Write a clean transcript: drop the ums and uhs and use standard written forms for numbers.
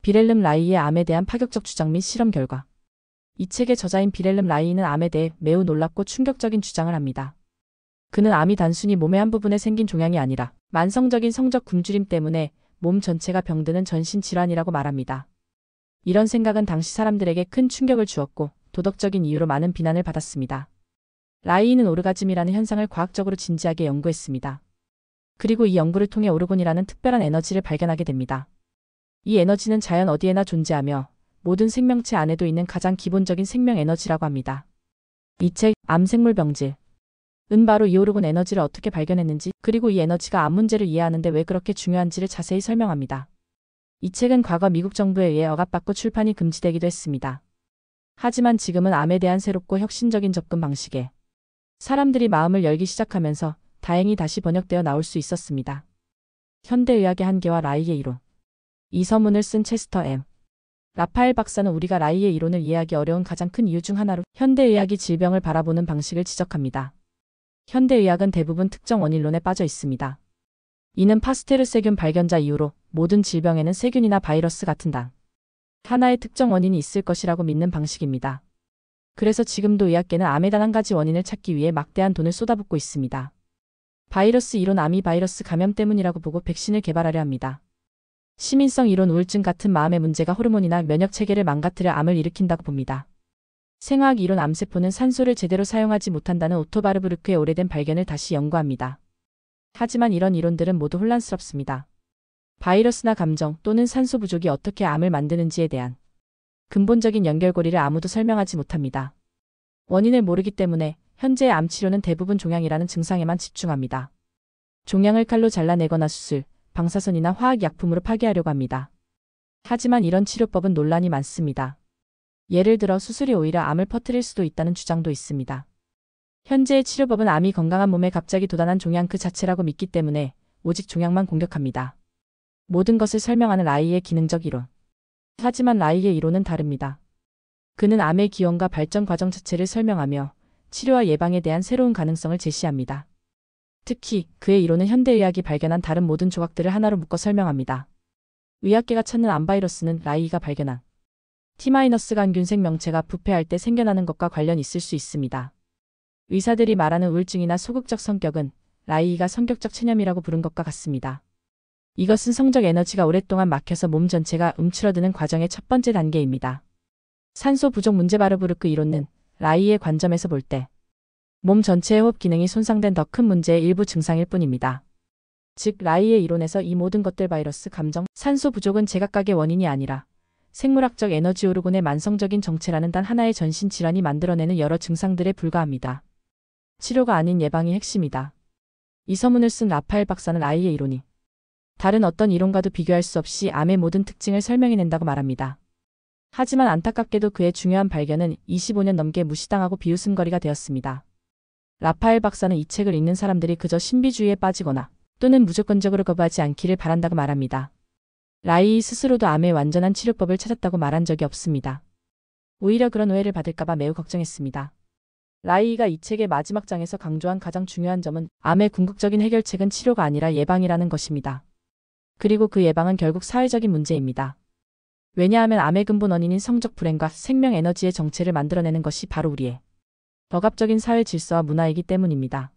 비렐름 라이의 암에 대한 파격적 주장 및 실험 결과. 이 책의 저자인 비렐름 라이는 암에 대해 매우 놀랍고 충격적인 주장을 합니다. 그는 암이 단순히 몸의 한 부분에 생긴 종양이 아니라 만성적인 성적 굶주림 때문에 몸 전체가 병드는 전신질환이라고 말합니다. 이런 생각은 당시 사람들에게 큰 충격을 주었고 도덕적인 이유로 많은 비난을 받았습니다. 라이는 오르가즘이라는 현상을 과학적으로 진지하게 연구했습니다. 그리고 이 연구를 통해 오르곤이라는 특별한 에너지를 발견하게 됩니다. 이 에너지는 자연 어디에나 존재하며 모든 생명체 안에도 있는 가장 기본적인 생명 에너지라고 합니다. 이 책, 암생물병질. 은 바로 이 오르곤 에너지를 어떻게 발견했는지, 그리고 이 에너지가 암 문제를 이해하는데 왜 그렇게 중요한지를 자세히 설명합니다. 이 책은 과거 미국 정부에 의해 억압받고 출판이 금지되기도 했습니다. 하지만 지금은 암에 대한 새롭고 혁신적인 접근 방식에 사람들이 마음을 열기 시작하면서 다행히 다시 번역되어 나올 수 있었습니다. 현대의학의 한계와 라이의 이론. 이 서문을 쓴 체스터 M. 라파엘 박사는 우리가 라이의 이론을 이해하기 어려운 가장 큰 이유 중 하나로 현대의학이 질병을 바라보는 방식을 지적합니다. 현대의학은 대부분 특정 원인론에 빠져 있습니다. 이는 파스테르 세균 발견자 이후로 모든 질병에는 세균이나 바이러스 같은 단 하나의 특정 원인이 있을 것이라고 믿는 방식입니다. 그래서 지금도 의학계는 암의 단 한 가지 원인을 찾기 위해 막대한 돈을 쏟아붓고 있습니다. 바이러스 이론 암이 바이러스 감염 때문이라고 보고 백신을 개발하려 합니다. 시민성 이론 우울증 같은 마음의 문제가 호르몬이나 면역 체계를 망가뜨려 암을 일으킨다고 봅니다. 생화학 이론 암세포는 산소를 제대로 사용하지 못한다는 오토 바르부르크의 오래된 발견을 다시 연구합니다. 하지만 이런 이론들은 모두 혼란스럽습니다. 바이러스나 감정 또는 산소 부족이 어떻게 암을 만드는지에 대한 근본적인 연결고리를 아무도 설명하지 못합니다. 원인을 모르기 때문에 현재의 암 치료는 대부분 종양이라는 증상에만 집중합니다. 종양을 칼로 잘라내거나 수술, 방사선이나 화학약품으로 파괴하려고 합니다. 하지만 이런 치료법은 논란이 많습니다. 예를 들어 수술이 오히려 암을 퍼뜨릴 수도 있다는 주장도 있습니다. 현재의 치료법은 암이 건강한 몸에 갑자기 돋아난 종양 그 자체라고 믿기 때문에 오직 종양만 공격합니다. 모든 것을 설명하는 라이의 기능적 이론. 하지만 라이의 이론은 다릅니다. 그는 암의 기원과 발전 과정 자체를 설명하며 치료와 예방에 대한 새로운 가능성을 제시합니다. 특히 그의 이론은 현대의학이 발견한 다른 모든 조각들을 하나로 묶어 설명합니다. 의학계가 찾는 암 바이러스는 라이가 발견한 T-간균 생명체가 부패할 때 생겨나는 것과 관련이 있을 수 있습니다. 의사들이 말하는 우울증이나 소극적 성격은 라이가 성격적 체념이라고 부른 것과 같습니다. 이것은 성적 에너지가 오랫동안 막혀서 몸 전체가 움츠러드는 과정의 첫 번째 단계입니다. 산소 부족 문제 바르부르크 이론은 라이의 관점에서 볼 때 몸 전체의 호흡 기능이 손상된 더 큰 문제의 일부 증상일 뿐입니다. 즉 라이의 이론에서 이 모든 것들 바이러스, 감정, 산소 부족은 제각각의 원인이 아니라 생물학적 에너지 오르곤의 만성적인 정체라는 단 하나의 전신 질환이 만들어내는 여러 증상들에 불과합니다. 치료가 아닌 예방이 핵심이다. 이 서문을 쓴 라파엘 박사는 라이의 이론이 다른 어떤 이론과도 비교할 수 없이 암의 모든 특징을 설명해낸다고 말합니다. 하지만 안타깝게도 그의 중요한 발견은 25년 넘게 무시당하고 비웃음거리가 되었습니다. 라파엘 박사는 이 책을 읽는 사람들이 그저 신비주의에 빠지거나 또는 무조건적으로 거부하지 않기를 바란다고 말합니다. 라이 스스로도 암의 완전한 치료법을 찾았다고 말한 적이 없습니다. 오히려 그런 오해를 받을까봐 매우 걱정했습니다. 라이가 이 책의 마지막 장에서 강조한 가장 중요한 점은 암의 궁극적인 해결책은 치료가 아니라 예방이라는 것입니다. 그리고 그 예방은 결국 사회적인 문제입니다. 왜냐하면 암의 근본 원인인 성적 불행과 생명 에너지의 정체를 만들어내는 것이 바로 우리의 억압적인 사회 질서와 문화이기 때문입니다.